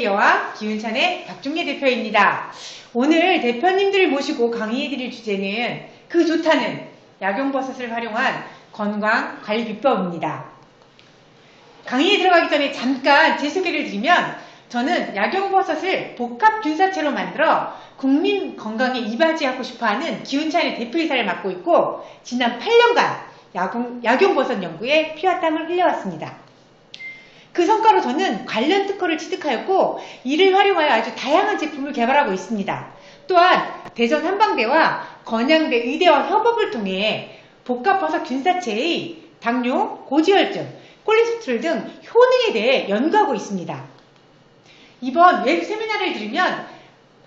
미디어와 기운찬의 박중례 대표입니다. 오늘 대표님들을 모시고 강의해드릴 주제는 그 좋다는 약용버섯을 활용한 건강관리 비법입니다. 강의에 들어가기 전에 잠깐 제 소개를 드리면 저는 약용버섯을 복합균사체로 만들어 국민 건강에 이바지하고 싶어하는 기운찬의 대표이사를 맡고 있고 지난 8년간 약용버섯 연구에 피와 땀을 흘려왔습니다. 그 성과로 저는 관련 특허를 취득하였고 이를 활용하여 아주 다양한 제품을 개발하고 있습니다. 또한 대전 한방대와 건양대 의대와 협업을 통해 복합버섯 균사체의 당뇨, 고지혈증, 콜레스테롤 등 효능에 대해 연구하고 있습니다. 이번 웹 세미나를 들으면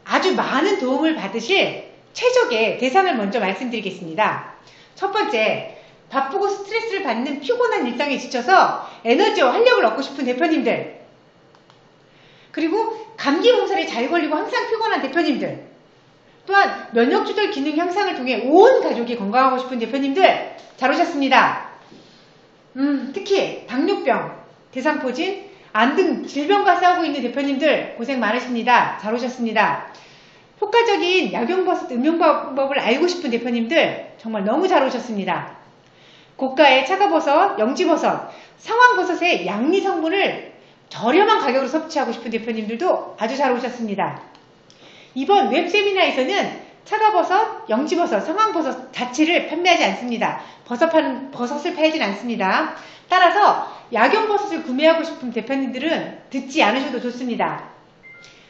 아주 많은 도움을 받으실 최적의 대상을 먼저 말씀드리겠습니다. 첫 번째, 바쁘고 스트레스를 받는 피곤한 일상에 지쳐서 에너지와 활력을 얻고 싶은 대표님들, 그리고 감기 몸살에 잘 걸리고 항상 피곤한 대표님들, 또한 면역조절 기능 향상을 통해 온 가족이 건강하고 싶은 대표님들 잘 오셨습니다. 특히 당뇨병, 대상포진, 암 등 질병과 싸우고 있는 대표님들 고생 많으십니다. 잘 오셨습니다. 효과적인 약용버섯 음용 방법을 알고 싶은 대표님들 정말 너무 잘 오셨습니다. 고가의 차가버섯, 영지버섯, 상황버섯의 양리 성분을 저렴한 가격으로 섭취하고 싶은 대표님들도 아주 잘 오셨습니다. 이번 웹 세미나에서는 차가버섯, 영지버섯, 상황버섯 자체를 판매하지 않습니다. 버섯을 팔진 않습니다. 따라서 약용버섯을 구매하고 싶은 대표님들은 듣지 않으셔도 좋습니다.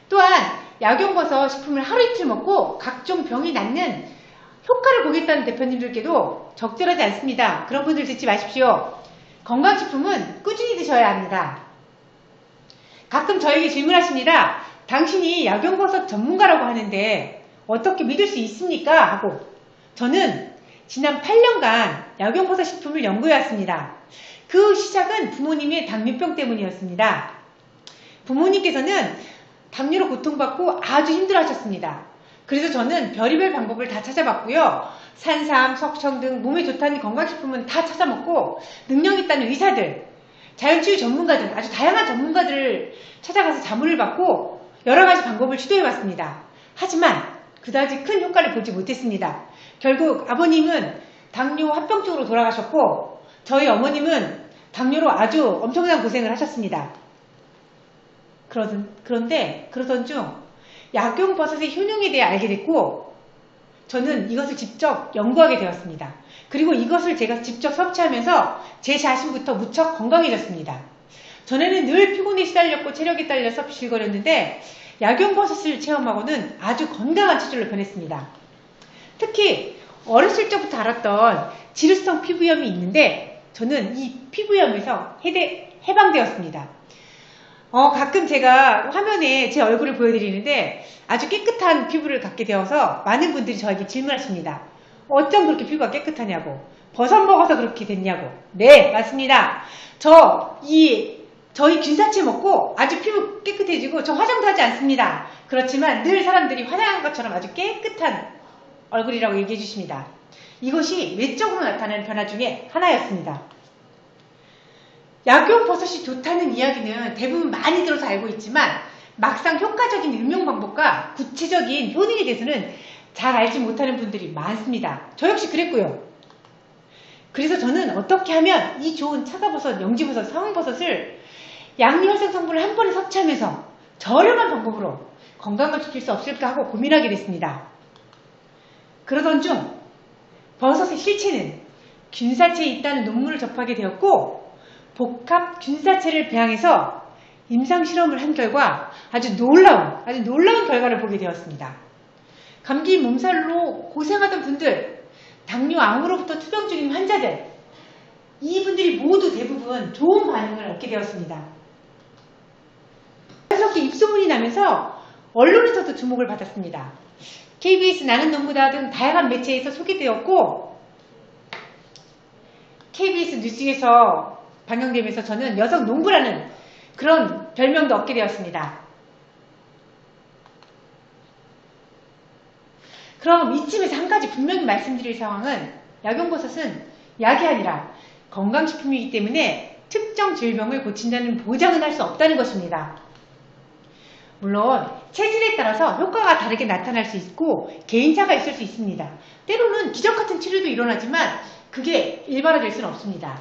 또한 약용버섯 식품을 하루 이틀 먹고 각종 병이 낫는 효과를 보겠다는 대표님들께도 적절하지 않습니다. 그런 분들 듣지 마십시오. 건강식품은 꾸준히 드셔야 합니다. 가끔 저에게 질문하십니다. 당신이 약용버섯 전문가라고 하는데 어떻게 믿을 수 있습니까? 하고 저는 지난 8년간 약용버섯 식품을 연구해왔습니다. 그 시작은 부모님의 당뇨병 때문이었습니다. 부모님께서는 당뇨로 고통받고 아주 힘들어하셨습니다. 그래서 저는 별의별 방법을 다 찾아봤고요. 산삼, 석청 등 몸에 좋다는 건강식품은 다 찾아먹고 능력 있다는 의사들, 자연치유 전문가 등 아주 다양한 전문가들을 찾아가서 자문을 받고 여러 가지 방법을 시도해봤습니다. 하지만 그다지 큰 효과를 보지 못했습니다. 결국 아버님은 당뇨 합병증으로 돌아가셨고 저희 어머님은 당뇨로 아주 엄청난 고생을 하셨습니다. 그러던 중 약용버섯의 효능에 대해 알게 됐고 저는 이것을 직접 연구하게 되었습니다. 그리고 이것을 제가 직접 섭취하면서 제 자신부터 무척 건강해졌습니다. 전에는 늘 피곤에 시달렸고 체력이 딸려서 비실거렸는데 약용버섯을 체험하고는 아주 건강한 체질로 변했습니다. 특히 어렸을 적부터 알았던 지루성 피부염이 있는데 저는 이 피부염에서 해방되었습니다. 가끔 제가 화면에 제 얼굴을 보여드리는데 아주 깨끗한 피부를 갖게 되어서 많은 분들이 저에게 질문하십니다. 어쩜 그렇게 피부가 깨끗하냐고, 버섯 먹어서 그렇게 됐냐고. 네, 맞습니다. 저희 균사체 먹고 아주 피부 깨끗해지고 저 화장도 하지 않습니다. 그렇지만 늘 사람들이 화장한 것처럼 아주 깨끗한 얼굴이라고 얘기해 주십니다. 이것이 외적으로 나타나는 변화 중에 하나였습니다. 약용버섯이 좋다는 이야기는 대부분 많이 들어서 알고 있지만 막상 효과적인 응용 방법과 구체적인 효능에 대해서는 잘 알지 못하는 분들이 많습니다. 저 역시 그랬고요. 그래서 저는 어떻게 하면 이 좋은 차가버섯, 영지버섯, 상황버섯을 양리활성 성분을 한 번에 섭취하면서 저렴한 방법으로 건강을 지킬 수 없을까 하고 고민하게 됐습니다. 그러던 중 버섯의 실체는 균사체에 있다는 논문을 접하게 되었고 복합 균사체를 배양해서 임상실험을 한 결과 아주 놀라운 결과를 보게 되었습니다. 감기 몸살로 고생하던 분들, 당뇨 암으로부터 투병 중인 환자들, 이분들이 모두 대부분 좋은 반응을 얻게 되었습니다. 자연스럽게 입소문이 나면서 언론에서도 주목을 받았습니다. KBS 나는 농구다 등 다양한 매체에서 소개되었고 KBS 뉴스에서 방영되면서 저는 여성 농부라는 그런 별명도 얻게 되었습니다. 그럼 이쯤에서 한 가지 분명히 말씀드릴 상황은 약용버섯은 약이 아니라 건강식품이기 때문에 특정 질병을 고친다는 보장은 할 수 없다는 것입니다. 물론 체질에 따라서 효과가 다르게 나타날 수 있고 개인차가 있을 수 있습니다. 때로는 기적같은 치료도 일어나지만 그게 일반화될 수는 없습니다.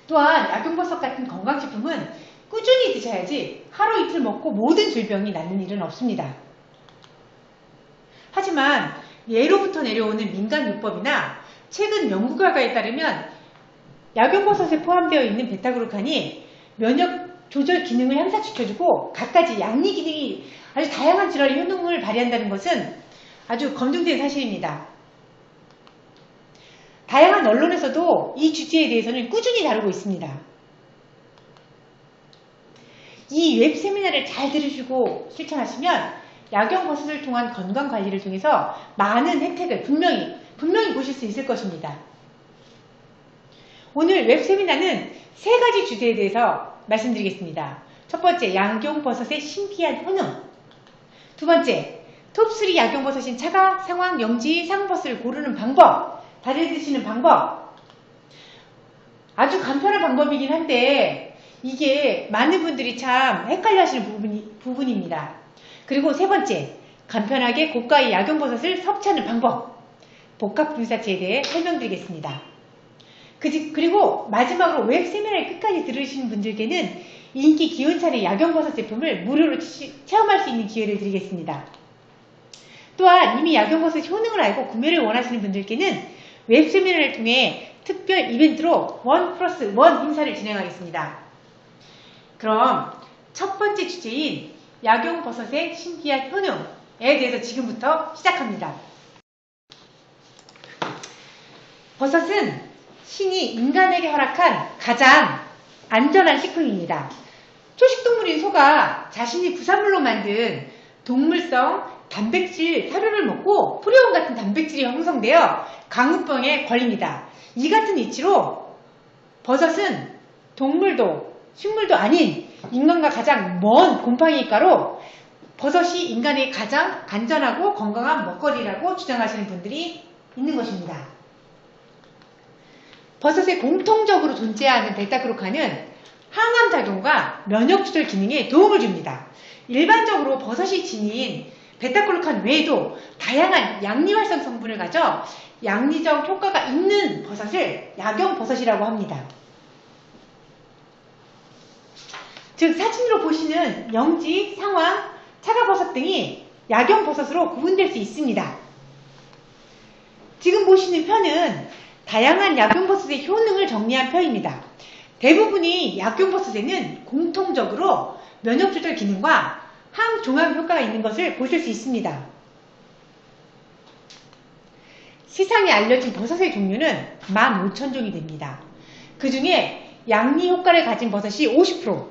또한 약용버섯 같은 건강식품은 꾸준히 드셔야지 하루 이틀 먹고 모든 질병이 낫는 일은 없습니다. 하지만 예로부터 내려오는 민간요법이나 최근 연구 결과에 따르면 약용버섯에 포함되어 있는 베타그루칸이 면역 조절 기능을 향상시켜주고 갖가지 양리 기능이 아주 다양한 질환의 효능을 발휘한다는 것은 아주 검증된 사실입니다. 다양한 언론에서도 이 주제에 대해서는 꾸준히 다루고 있습니다. 이 웹 세미나를 잘 들으시고 실천하시면 약용버섯을 통한 건강관리를 통해서 많은 혜택을 분명히 보실 수 있을 것입니다. 오늘 웹 세미나는 3가지 주제에 대해서 말씀드리겠습니다. 첫 번째, 약용버섯의 신기한 효능. 두 번째, 톱3 약용버섯인 차가, 상황, 영지, 상버섯을 고르는 방법. 다려 드시는 방법. 아주 간편한 방법이긴 한데 이게 많은 분들이 참 헷갈려 하시는 부분입니다. 그리고 세 번째, 간편하게 고가의 약용버섯을 섭취하는 방법. 복합 분사체에 대해 설명드리겠습니다. 그리고 마지막으로 웹 세미나를 끝까지 들으시는 분들께는 인기 기온차례 약용버섯 제품을 무료로 체험할 수 있는 기회를 드리겠습니다. 또한 이미 약용버섯 효능을 알고 구매를 원하시는 분들께는 웹 세미나를 통해 특별 이벤트로 1+1 행사를 진행하겠습니다. 그럼 첫 번째 주제인 약용버섯의 신기한 효능에 대해서 지금부터 시작합니다. 버섯은 신이 인간에게 허락한 가장 안전한 식품입니다. 초식동물인 소가 자신이 부산물로 만든 동물성 단백질 사료를 먹고 프리온 같은 단백질이 형성되어 강우병에 걸립니다. 이 같은 이치로 버섯은 동물도 식물도 아닌 인간과 가장 먼 곰팡이과로 버섯이 인간의 가장 안전하고 건강한 먹거리라고 주장하시는 분들이 있는 것입니다. 버섯에 공통적으로 존재하는 베타그루칸은 항암작용과 면역조절 기능에 도움을 줍니다. 일반적으로 버섯이 지닌 베타그루칸 외에도 다양한 양리활성 성분을 가져 양리적 효과가 있는 버섯을 약용버섯이라고 합니다. 즉 사진으로 보시는 영지, 상황, 차가버섯 등이 약용버섯으로 구분될 수 있습니다. 지금 보시는 편은 다양한 약용버섯의 효능을 정리한 편입니다. 대부분이 약용버섯에는 공통적으로 면역조절 기능과 항종합 효과가 있는 것을 보실 수 있습니다. 세상에 알려진 버섯의 종류는 15,000종이 됩니다. 그 중에 양리 효과를 가진 버섯이 50%,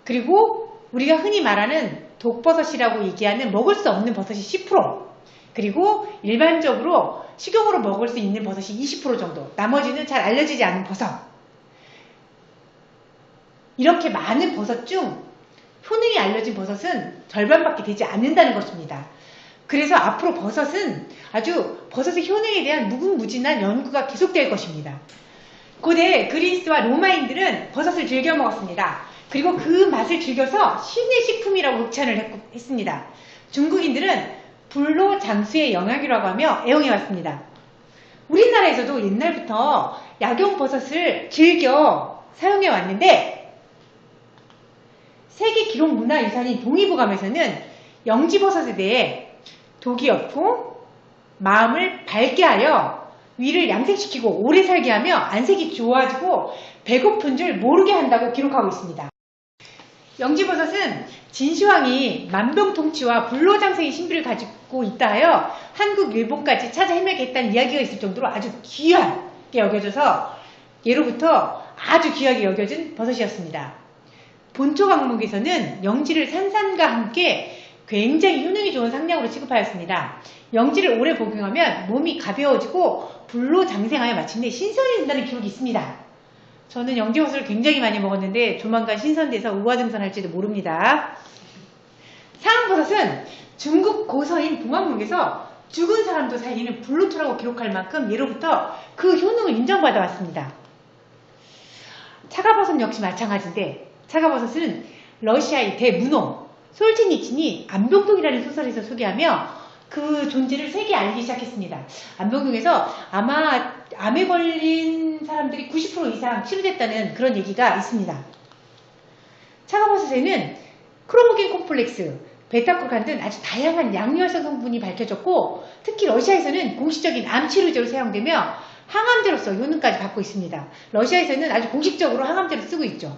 그리고 우리가 흔히 말하는 독버섯이라고 얘기하는 먹을 수 없는 버섯이 10%, 그리고 일반적으로 식용으로 먹을 수 있는 버섯이 20% 정도, 나머지는 잘 알려지지 않은 버섯. 이렇게 많은 버섯 중 효능이 알려진 버섯은 절반밖에 되지 않는다는 것입니다. 그래서 앞으로 버섯은 아주 버섯의 효능에 대한 무궁무진한 연구가 계속될 것입니다. 고대 그리스와 로마인들은 버섯을 즐겨 먹었습니다. 그리고 그 맛을 즐겨서 신의 식품이라고 극찬을 했습니다. 중국인들은 불로장수의 영양이라고 하며 애용해왔습니다. 우리나라에서도 옛날부터 약용버섯을 즐겨 사용해왔는데 세계기록문화유산인 동의보감에서는 영지버섯에 대해 독이 없고 마음을 밝게 하여 위를 양색시키고 오래 살게 하며 안색이 좋아지고 배고픈 줄 모르게 한다고 기록하고 있습니다. 영지버섯은 진시황이 만병통치와 불로장생의 신비를 가지고 있다 하여 한국 일본까지 찾아 헤매게 했다는 이야기가 있을 정도로 아주 귀하게 여겨져서 예로부터 아주 귀하게 여겨진 버섯이었습니다. 본초 강목에서는 영지를 산삼과 함께 굉장히 효능이 좋은 상량으로 취급하였습니다. 영지를 오래 복용하면 몸이 가벼워지고 불로장생하여 마침내 신선해진다는 기록이 있습니다. 저는 영지버섯을 굉장히 많이 먹었는데 조만간 신선돼서 우화등산할지도 모릅니다. 상황버섯은 중국 고서인 봉황록에서 죽은 사람도 살리는 불로초라고 기록할 만큼 예로부터 그 효능을 인정받아 왔습니다. 차가버섯 역시 마찬가지인데 차가버섯은 러시아의 대문호 솔제니친이 안병동이라는 소설에서 소개하며 그 존재를 세계 알리기 시작했습니다. 안병동에서 아마 암에 걸린 사람들이 90% 이상 치료됐다는 그런 얘기가 있습니다. 차가버섯에는 크로모겐 콤플렉스, 베타크로칸 등 아주 다양한 양료활성 성분이 밝혀졌고 특히 러시아에서는 공식적인 암 치료제로 사용되며 항암제로서 효능까지 받고 있습니다. 러시아에서는 아주 공식적으로 항암제로 쓰고 있죠.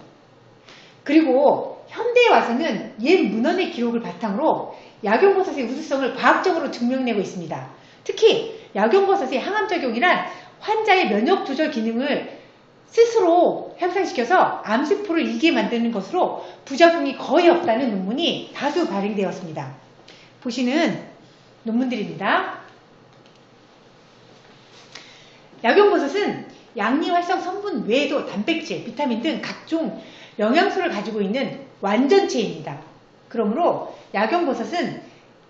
그리고 현대에 와서는 옛 문헌의 기록을 바탕으로 약용버섯의 우수성을 과학적으로 증명내고 있습니다. 특히 약용버섯의 항암작용이란 환자의 면역 조절 기능을 스스로 향상시켜서 암세포를 이기게 만드는 것으로 부작용이 거의 없다는 논문이 다수 발행되었습니다. 보시는 논문들입니다. 약용버섯은 양리활성 성분 외에도 단백질, 비타민 등 각종 영양소를 가지고 있는 완전체입니다. 그러므로 약용버섯은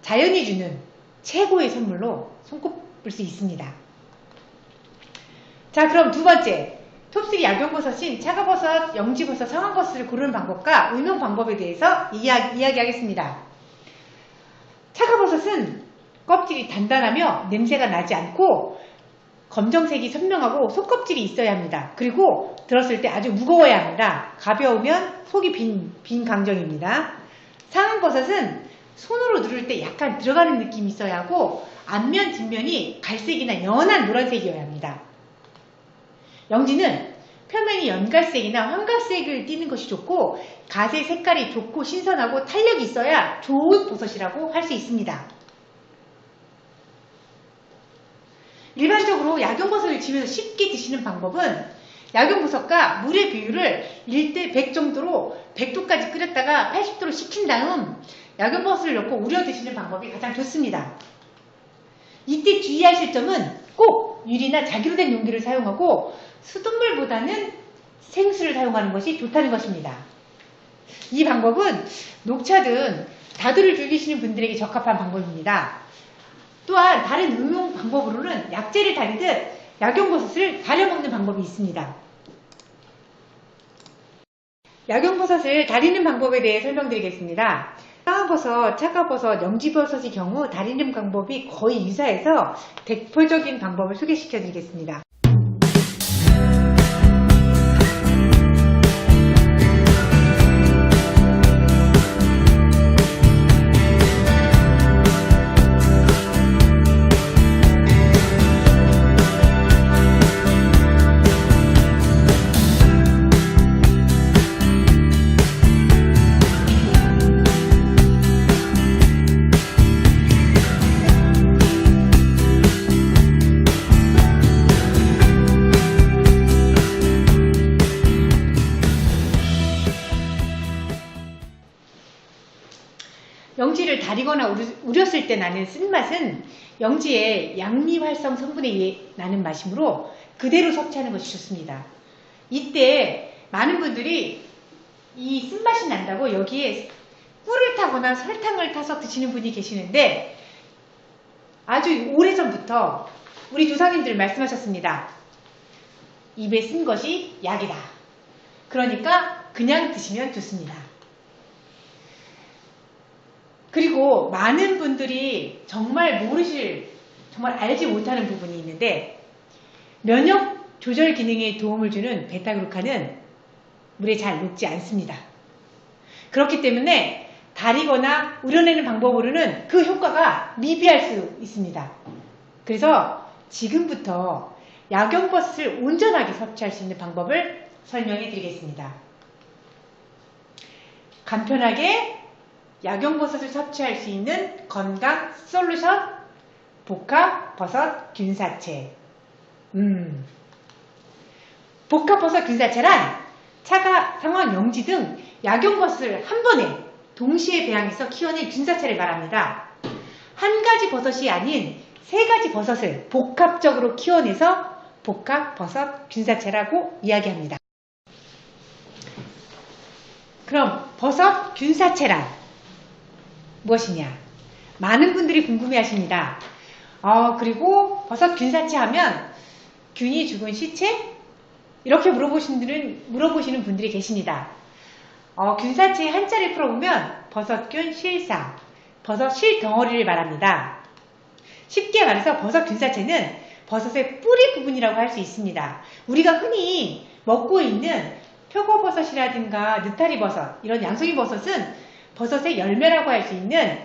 자연이 주는 최고의 선물로 손꼽을 수 있습니다. 자, 그럼 두 번째, 톱3 약용버섯인 차가버섯, 영지버섯, 상황버섯을 고르는 방법과 응용 방법에 대해서 이야기하겠습니다. 차가버섯은 껍질이 단단하며 냄새가 나지 않고 검정색이 선명하고 속껍질이 있어야 합니다. 그리고 들었을 때 아주 무거워야 합니다. 가벼우면 속이 빈 강정입니다. 상황버섯은 손으로 누를 때 약간 들어가는 느낌이 있어야 하고 앞면, 뒷면이 갈색이나 연한 노란색이어야 합니다. 영지는 표면이 연갈색이나 황갈색을 띠는 것이 좋고 가세 색깔이 좋고 신선하고 탄력이 있어야 좋은 버섯이라고 할 수 있습니다. 일반적으로 약용버섯을 집에서 쉽게 드시는 방법은 약용버섯과 물의 비율을 1대 100 정도로 100도까지 끓였다가 80도로 식힌 다음 약용버섯을 넣고 우려 드시는 방법이 가장 좋습니다. 이때 주의하실 점은 꼭 유리나 자기로 된 용기를 사용하고 수돗물보다는 생수를 사용하는 것이 좋다는 것입니다. 이 방법은 녹차 등 다도를 즐기시는 분들에게 적합한 방법입니다. 또한 다른 응용 방법으로는 약재를 다리듯 약용버섯을 다려 먹는 방법이 있습니다. 약용버섯을 다리는 방법에 대해 설명드리겠습니다. 상황버섯, 차가버섯, 영지버섯의 경우 다리는 방법이 거의 유사해서 대표적인 방법을 소개시켜 드리겠습니다. 영지를 다리거나 우렸을 때 나는 쓴맛은 영지의 양미활성 성분에 의해 나는 맛이므로 그대로 섭취하는 것이 좋습니다. 이때 많은 분들이 이 쓴맛이 난다고 여기에 꿀을 타거나 설탕을 타서 드시는 분이 계시는데 아주 오래전부터 우리 조상님들 말씀하셨습니다. 입에 쓴 것이 약이다. 그러니까 그냥 드시면 좋습니다. 그리고 많은 분들이 정말 정말 알지 못하는 부분이 있는데 면역 조절 기능에 도움을 주는 베타그루칸은 물에 잘 녹지 않습니다. 그렇기 때문에 다리거나 우려내는 방법으로는 그 효과가 미비할 수 있습니다. 그래서 지금부터 약용버섯을 온전하게 섭취할 수 있는 방법을 설명해 드리겠습니다. 간편하게 약용버섯을 섭취할 수 있는 건강 솔루션 복합버섯 균사체. 복합버섯 균사체란 차가, 상황, 영지 등 약용버섯을 한 번에 동시에 배양해서 키워낸 균사체를 말합니다. 한 가지 버섯이 아닌 세 가지 버섯을 복합적으로 키워내서 복합버섯 균사체라고 이야기합니다. 그럼 버섯 균사체란 무엇이냐? 많은 분들이 궁금해하십니다. 그리고 버섯 균사체 하면 균이 죽은 시체? 이렇게 물어보시는 분들이 계십니다. 균사체의 한자를 풀어보면 버섯균 실사, 버섯 실덩어리를 말합니다. 쉽게 말해서 버섯 균사체는 버섯의 뿌리 부분이라고 할 수 있습니다. 우리가 흔히 먹고 있는 표고버섯이라든가 느타리버섯, 이런 양송이버섯은 버섯의 열매라고 할 수 있는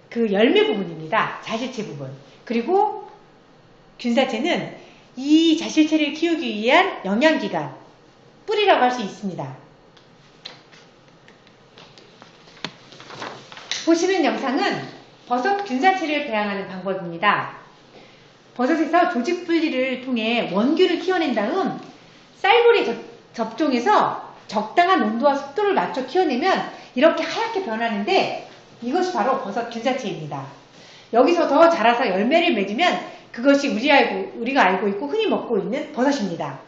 그 열매 부분입니다. 자실체 부분. 그리고 균사체는 이 자실체를 키우기 위한 영양기관, 뿌리라고 할 수 있습니다. 보시는 영상은 버섯 균사체를 배양하는 방법입니다. 버섯에서 조직 분리를 통해 원균을 키워낸 다음 쌀불에 접종해서 적당한 온도와 습도를 맞춰 키워내면 이렇게 하얗게 변하는데 이것이 바로 버섯 균사체입니다. 여기서 더 자라서 열매를 맺으면 그것이 우리가 알고 있고 흔히 먹고 있는 버섯입니다.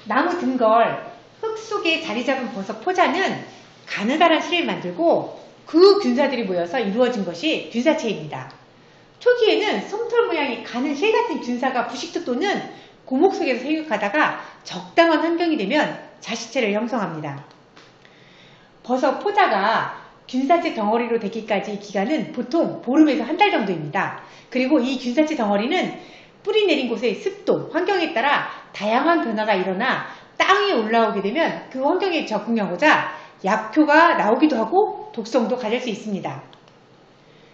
나무 등걸, 흙 속에 자리 잡은 버섯 포자는 가느다란 실을 만들고 그 균사들이 모여서 이루어진 것이 균사체입니다. 초기에는 솜털 모양의 가는 실 같은 균사가 부식도 또는 고목 속에서 생육하다가 적당한 환경이 되면 자식체를 형성합니다. 버섯 포자가 균사체 덩어리로 되기까지 기간은 보통 보름에서 한 달 정도입니다. 그리고 이 균사체 덩어리는 뿌리 내린 곳의 습도, 환경에 따라 다양한 변화가 일어나 땅 위에 올라오게 되면 그 환경에 적응하고자 약효가 나오기도 하고 독성도 가질 수 있습니다.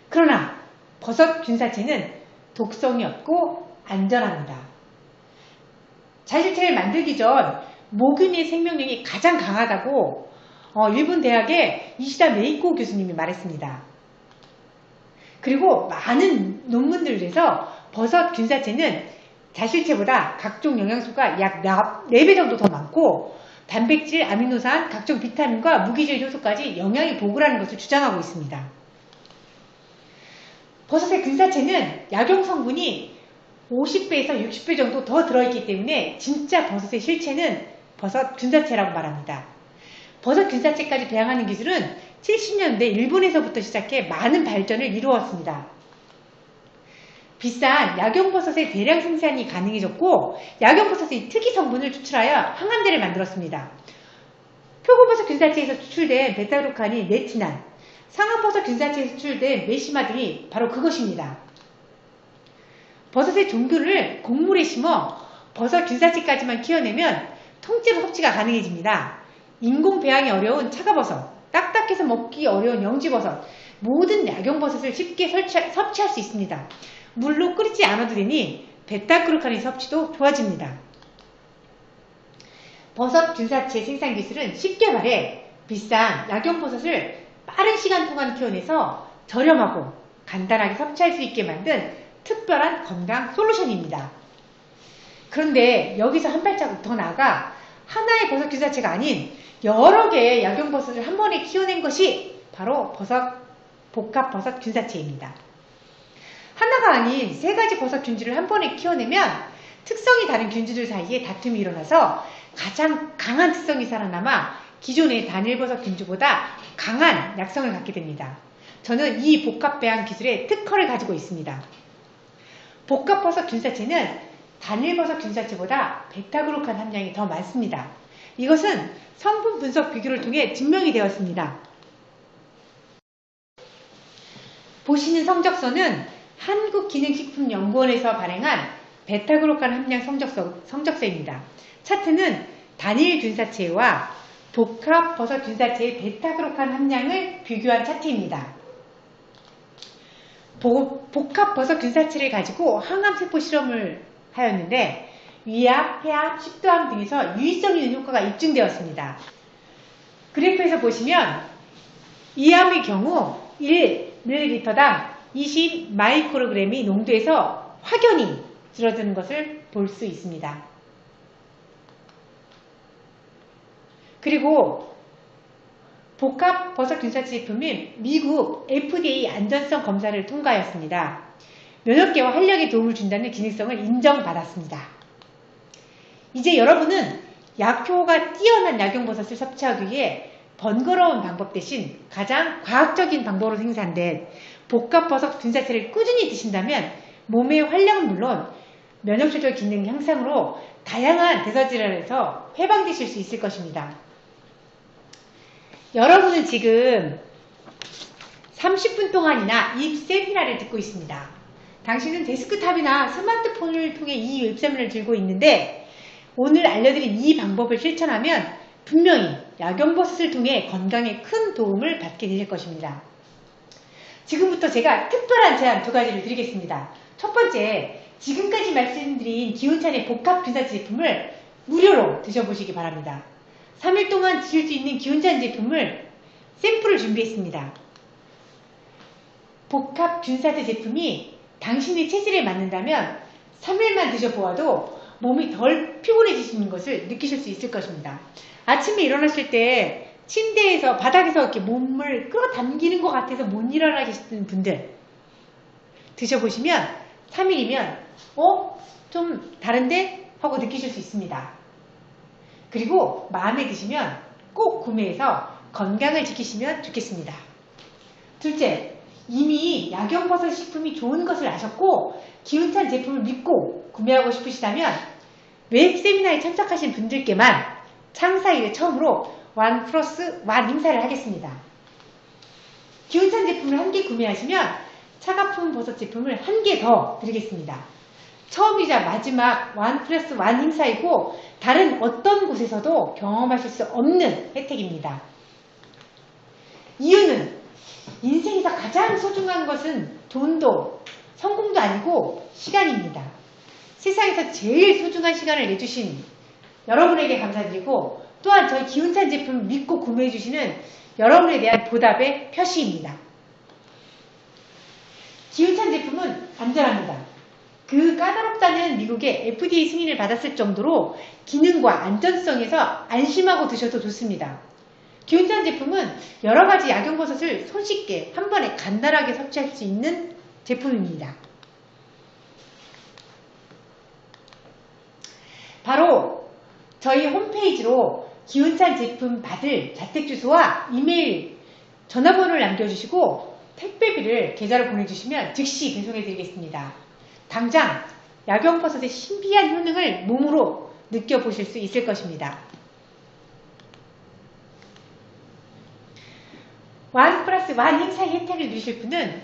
그러나 버섯 균사체는 독성이 없고 안전합니다. 자실체를 만들기 전 모균의 생명력이 가장 강하다고 일본 대학의 이시다 메이코 교수님이 말했습니다. 그리고 많은 논문들에서 버섯 균사체는 자실체보다 각종 영양소가 약 4배 정도 더 많고 단백질, 아미노산, 각종 비타민과 무기질 효소까지 영양이 보고라는 것을 주장하고 있습니다. 버섯의 균사체는 약용 성분이 50배에서 60배 정도 더 들어있기 때문에 진짜 버섯의 실체는 버섯 균사체라고 말합니다. 버섯 균사체까지 배양하는 기술은 70년대 일본에서부터 시작해 많은 발전을 이루었습니다. 비싼 약용버섯의 대량 생산이 가능해졌고 약용버섯의 특이 성분을 추출하여 항암제를 만들었습니다. 표고버섯 균사체에서 추출된 베타그루칸인 레티난, 상암버섯 균사체에서 추출된 메시마 등이 바로 그것입니다. 버섯의 종균을 곡물에 심어 버섯 균사체까지만 키워내면 통째로 섭취가 가능해집니다. 인공 배양이 어려운 차가버섯, 딱딱해서 먹기 어려운 영지버섯, 모든 약용버섯을 쉽게 섭취할 수 있습니다. 물로 끓이지 않아도 되니 베타그루칸의 섭취도 좋아집니다. 버섯 균사체 생산 기술은 쉽게 말해 비싼 약용버섯을 빠른 시간 동안 키워내서 저렴하고 간단하게 섭취할 수 있게 만든 특별한 건강 솔루션입니다. 그런데 여기서 한 발자국 더 나아가 하나의 버섯 균사체가 아닌 여러 개의 약용버섯을 한 번에 키워낸 것이 바로 복합버섯 균사체입니다. 하나가 아닌 3가지 버섯 균주를 한 번에 키워내면 특성이 다른 균주들 사이에 다툼이 일어나서 가장 강한 특성이 살아남아 기존의 단일버섯 균주보다 강한 약성을 갖게 됩니다. 저는 이 복합배양 기술에 특허를 가지고 있습니다. 복합버섯 균사체는 단일버섯 균사체보다 베타그루칸 함량이 더 많습니다. 이것은 성분 분석 비교를 통해 증명이 되었습니다. 보시는 성적서는 한국기능식품연구원에서 발행한 베타그루칸 함량 성적서입니다. 차트는 단일 균사체와 복합 버섯 균사체의 베타그루칸 함량을 비교한 차트입니다. 복합 버섯 균사체를 가지고 항암세포 실험을 하였는데 위암, 폐암, 식도암 등에서 유의성 있는 효과가 입증되었습니다. 그래프에서 보시면 위암의 경우 1ml당 20 마이크로그램이 농도에서 확연히 줄어드는 것을 볼 수 있습니다. 그리고 복합 버섯 균사체 제품인 미국 FDA 안전성 검사를 통과하였습니다. 면역계와 활력에 도움을 준다는 기능성을 인정받았습니다. 이제 여러분은 약효가 뛰어난 약용버섯을 섭취하기 위해 번거로운 방법 대신 가장 과학적인 방법으로 생산된 복합버섯 균사체를 꾸준히 드신다면 몸의 활력은 물론 면역조절 기능 향상으로 다양한 대사질환에서 해방되실 수 있을 것입니다. 여러분은 지금 30분 동안이나 이 세미나를 듣고 있습니다. 당신은 데스크탑이나 스마트폰을 통해 이 웹세미나를 들고 있는데 오늘 알려드린 이 방법을 실천하면 분명히 야경버섯을 통해 건강에 큰 도움을 받게 될 것입니다. 지금부터 제가 특별한 제안 2가지를 드리겠습니다. 첫 번째, 지금까지 말씀드린 기운찬의 복합균사제 제품을 무료로 드셔보시기 바랍니다. 3일 동안 드실 수 있는 기운찬 제품을 샘플을 준비했습니다. 복합균사제 제품이 당신의 체질에 맞는다면 3일만 드셔보아도 몸이 덜 피곤해지시는 것을 느끼실 수 있을 것입니다. 아침에 일어나실 때 침대에서 바닥에서 이렇게 몸을 끌어당기는 것 같아서 못 일어나시는 분들 드셔보시면 3일이면 좀 다른데? 하고 느끼실 수 있습니다. 그리고 마음에 드시면 꼭 구매해서 건강을 지키시면 좋겠습니다. 둘째, 이미 야경버섯 식품이 좋은 것을 아셨고 기운찬 제품을 믿고 구매하고 싶으시다면 웹 세미나에 참석하신 분들께만 창사 이래 처음으로 1+1 행사를 하겠습니다. 기운찬 제품을 1개 구매하시면 차가품 버섯 제품을 1개 더 드리겠습니다. 처음이자 마지막 1+1 행사이고 다른 어떤 곳에서도 경험하실 수 없는 혜택입니다. 이유는 인생에서 가장 소중한 것은 돈도 성공도 아니고 시간입니다. 세상에서 제일 소중한 시간을 내주신 여러분에게 감사드리고 또한 저희 기운찬 제품 믿고 구매해주시는 여러분에 대한 보답의 표시입니다. 기운찬 제품은 안전합니다. 그 까다롭다는 미국의 FDA 승인을 받았을 정도로 기능과 안전성에서 안심하고 드셔도 좋습니다. 기운찬 제품은 여러가지 야경버섯을 손쉽게 한 번에 간단하게 섭취할 수 있는 제품입니다. 바로 저희 홈페이지로 기운찬 제품 받을 자택주소와 이메일, 전화번호를 남겨주시고 택배비를 계좌로 보내주시면 즉시 배송해드리겠습니다. 당장 야경버섯의 신비한 효능을 몸으로 느껴보실 수 있을 것입니다. 1+1 행사의 혜택을 누리실 분은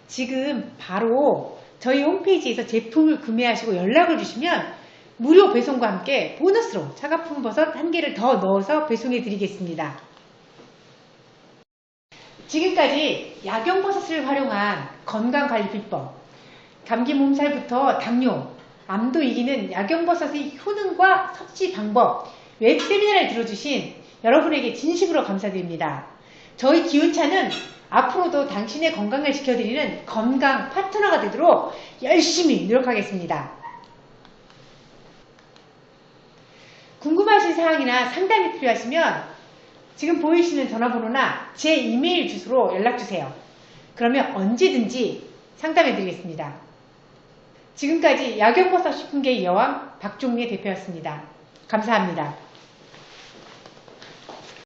지금 바로 저희 홈페이지에서 제품을 구매하시고 연락을 주시면 무료 배송과 함께 보너스로 차가품 버섯 1개를 더 넣어서 배송해 드리겠습니다. 지금까지 야경버섯을 활용한 건강관리 비법, 감기 몸살부터 당뇨, 암도 이기는 야경버섯의 효능과 섭취 방법, 웹 세미나를 들어주신 여러분에게 진심으로 감사드립니다. 저희 기운차는 앞으로도 당신의 건강을 지켜드리는 건강 파트너가 되도록 열심히 노력하겠습니다. 궁금하신 사항이나 상담이 필요하시면 지금 보이시는 전화번호나 제 이메일 주소로 연락주세요. 그러면 언제든지 상담해드리겠습니다. 지금까지 야경버섯 식품계의 여왕 박종미 대표였습니다. 감사합니다.